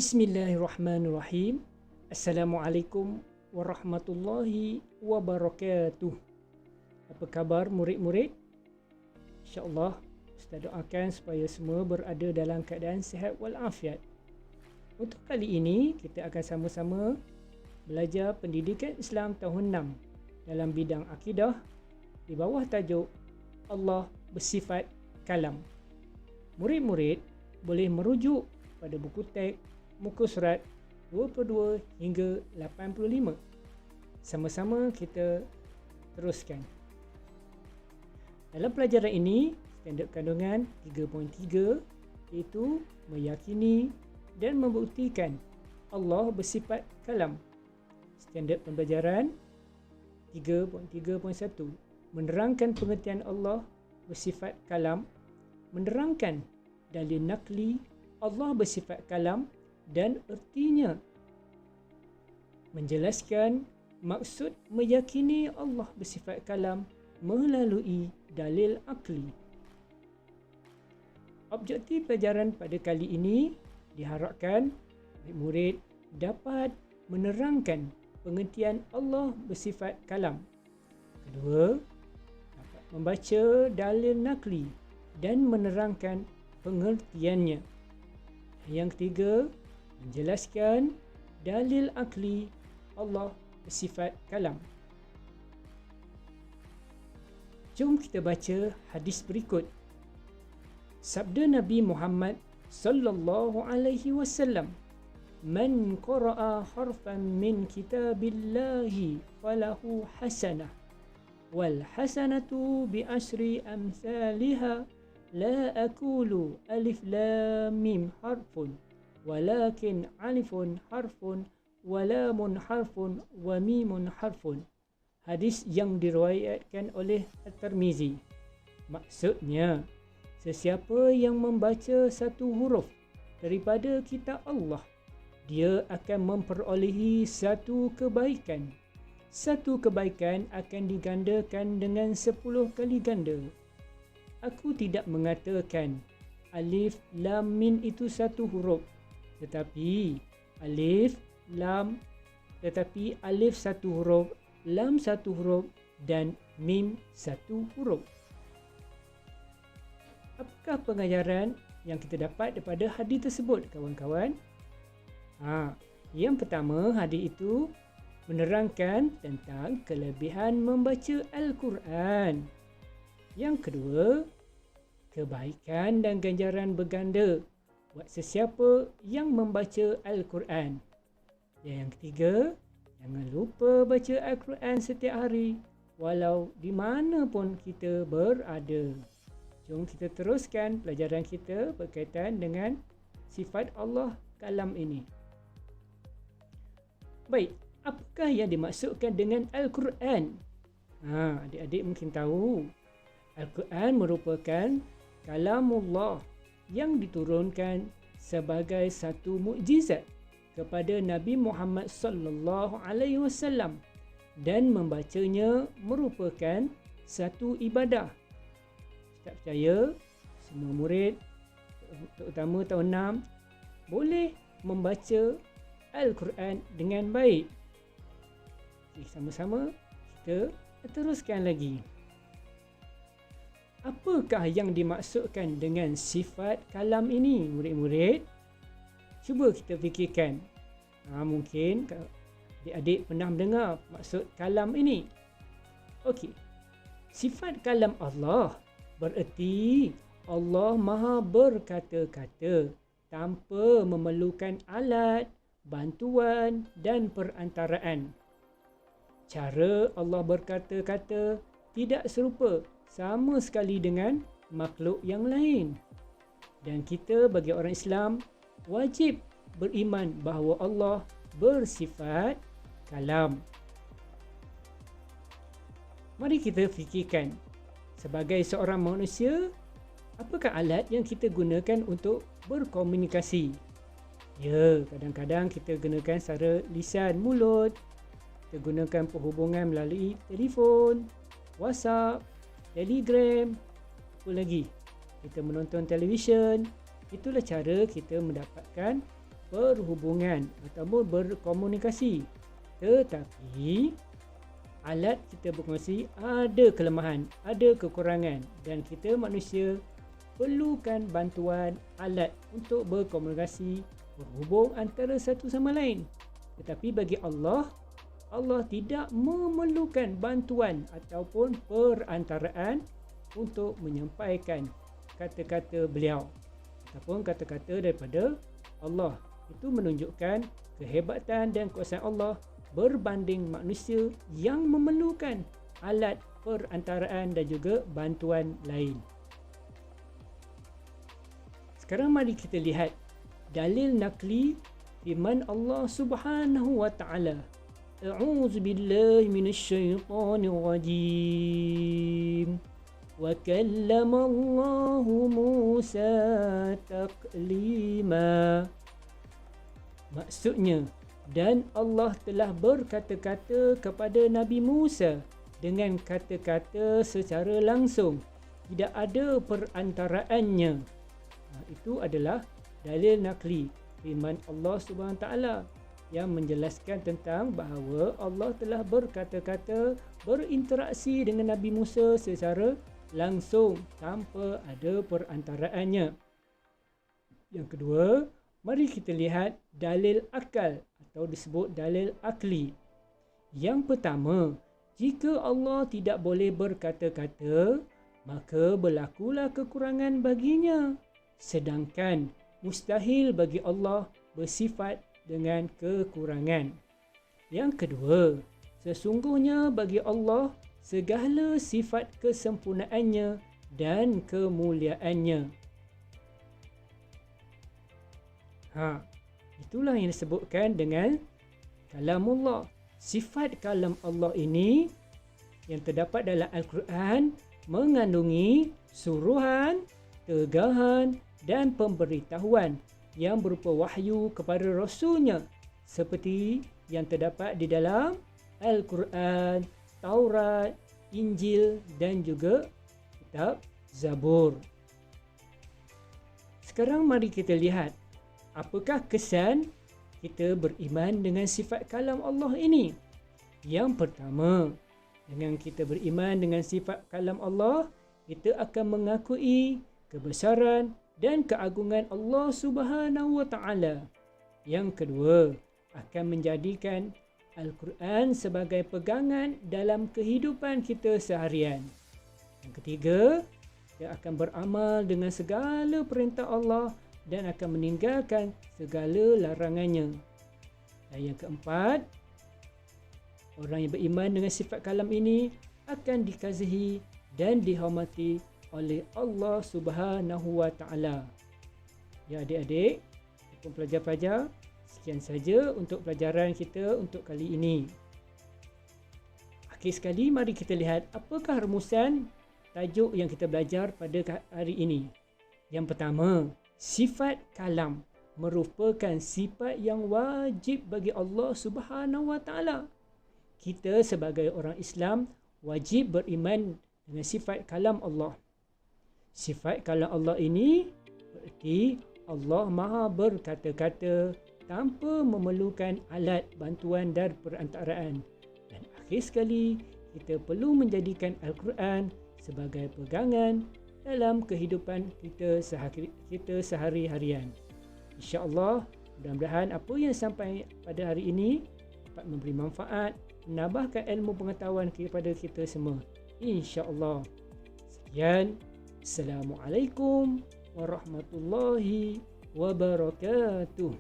Bismillahirrahmanirrahim. Assalamualaikum warahmatullahi wabarakatuh. Apa khabar murid-murid? InsyaAllah Ustaz doakan supaya semua berada dalam keadaan sihat walafiat. Untuk kali ini kita akan sama-sama belajar pendidikan Islam tahun 6 dalam bidang akidah di bawah tajuk Allah bersifat kalam. Murid-murid boleh merujuk pada buku teks muka surat 22 hingga 85. Sama-sama kita teruskan. Dalam pelajaran ini, standard kandungan 3.3 iaitu meyakini dan membuktikan Allah bersifat kalam. Standard pembelajaran 3.3.1 menerangkan pengertian Allah bersifat kalam, menerangkan dalil nakli Allah bersifat kalam dan ertinya, menjelaskan maksud meyakini Allah bersifat kalam melalui dalil akli. Objektif pelajaran pada kali ini diharapkan murid dapat menerangkan pengertian Allah bersifat kalam. Kedua, dapat membaca dalil nakli dan menerangkan pengertiannya. Yang ketiga, menjelaskan dalil akli Allah bersifat kalam. Jom kita baca hadis berikut. Sabda Nabi Muhammad sallallahu alaihi wasallam, "Man qara'a harfan min kitabillahi falahu hasanah wal hasanatu bi asyri amsalha la aqulu alif lam mim harfun walakin alifun harfun wa lamun harfun wa mimun harfun." Hadis yang diriwayatkan oleh At-Tirmizi. Maksudnya, sesiapa yang membaca satu huruf daripada kitab Allah, dia akan memperolehi satu kebaikan. Satu kebaikan akan digandakan dengan 10 kali ganda. Aku tidak mengatakan alif lam mim itu satu huruf, tetapi alif satu huruf, lam satu huruf dan mim satu huruf. Apakah pengajaran yang kita dapat daripada hadis tersebut, kawan-kawan? Yang pertama, hadis itu menerangkan tentang kelebihan membaca Al-Quran. Yang kedua, kebaikan dan ganjaran berganda buat sesiapa yang membaca Al-Quran. Dan yang ketiga, jangan lupa baca Al-Quran setiap hari walau di mana pun kita berada. Jom kita teruskan pelajaran kita berkaitan dengan sifat Allah kalam ini. Baik, apakah yang dimaksudkan dengan Al-Quran? Adik-adik mungkin tahu. Al-Quran merupakan kalamullah yang diturunkan sebagai satu mukjizat kepada Nabi Muhammad sallallahu alaihi wasallam dan membacanya merupakan satu ibadah. Tak percaya, semua murid terutama tahun 6 boleh membaca Al-Quran dengan baik. Jadi sama-sama kita teruskan lagi. Apakah yang dimaksudkan dengan sifat kalam ini, murid-murid? Cuba kita fikirkan. Mungkin adik-adik pernah mendengar maksud kalam ini. Okey. Sifat kalam Allah bererti Allah Maha berkata-kata tanpa memerlukan alat, bantuan dan perantaraan. Cara Allah berkata-kata tidak serupa sama sekali dengan makhluk yang lain. Dan kita bagi orang Islam wajib beriman bahawa Allah bersifat kalam. Mari kita fikirkan, sebagai seorang manusia, apakah alat yang kita gunakan untuk berkomunikasi? Ya, kadang-kadang kita gunakan secara lisan mulut, kita gunakan perhubungan melalui telefon, WhatsApp, Telegram, apa lagi? Kita menonton televisyen. Itulah cara kita mendapatkan berhubungan ataupun berkomunikasi. Tetapi alat kita berkongsi ada kelemahan, ada kekurangan, dan kita manusia perlukan bantuan alat untuk berkomunikasi, berhubung antara satu sama lain. Tetapi bagi Allah, Allah tidak memerlukan bantuan ataupun perantaraan untuk menyampaikan kata-kata beliau ataupun kata-kata daripada Allah. Itu menunjukkan kehebatan dan kuasa Allah berbanding manusia yang memerlukan alat perantaraan dan juga bantuan lain. Sekarang mari kita lihat dalil nakli firman Allah Subhanahu wa taala. A'udzu billahi minasyaitonir rajim. Wa kallama Allahu Musa taklima. Maksudnya, dan Allah telah berkata-kata kepada Nabi Musa dengan kata-kata secara langsung, tidak ada perantaraannya. Itu adalah dalil nakli firman Allah Subhanahu taala yang menjelaskan tentang bahawa Allah telah berkata-kata, berinteraksi dengan Nabi Musa secara langsung tanpa ada perantaraannya. Yang kedua, mari kita lihat dalil akal atau disebut dalil akli. Yang pertama, jika Allah tidak boleh berkata-kata, maka berlakulah kekurangan baginya. Sedangkan mustahil bagi Allah bersifat dengan kekurangan. Yang kedua, sesungguhnya bagi Allah segala sifat kesempurnaannya dan kemuliaannya. Itulah yang disebutkan dengan kalamullah. Sifat kalam Allah ini yang terdapat dalam Al-Quran mengandungi suruhan, tegahan dan pemberitahuan yang berupa wahyu kepada Rasulnya seperti yang terdapat di dalam Al-Quran, Taurat, Injil dan juga kitab Zabur. Sekarang mari kita lihat apakah kesan kita beriman dengan sifat kalam Allah ini. Yang pertama, dengan kita beriman dengan sifat kalam Allah, kita akan mengakui kebesaran dan keagungan Allah Subhanahu wa taala. Yang kedua, akan menjadikan Al-Quran sebagai pegangan dalam kehidupan kita seharian. Yang ketiga, kita akan beramal dengan segala perintah Allah dan akan meninggalkan segala larangannya. Dan yang keempat, orang yang beriman dengan sifat kalam ini akan dikasihi dan dihormati oleh Allah Subhanahu wa taala. Ya adik-adik, ataupun pelajar-pelajar, sekian saja untuk pelajaran kita untuk kali ini. Akhir sekali, mari kita lihat apakah rumusan tajuk yang kita belajar pada hari ini. Yang pertama, sifat kalam merupakan sifat yang wajib bagi Allah Subhanahu wa taala. Kita sebagai orang Islam wajib beriman dengan sifat kalam Allah. Sifat kalam Allah ini berarti Allah Maha berkata-kata tanpa memerlukan alat bantuan dan perantaraan. Dan akhir sekali, kita perlu menjadikan Al-Quran sebagai pegangan dalam kehidupan kita sehari-harian. InsyaAllah, mudah-mudahan apa yang sampai pada hari ini dapat memberi manfaat, menambahkan ilmu pengetahuan kepada kita semua. InsyaAllah. Sekian. Assalamualaikum warahmatullahi wabarakatuh.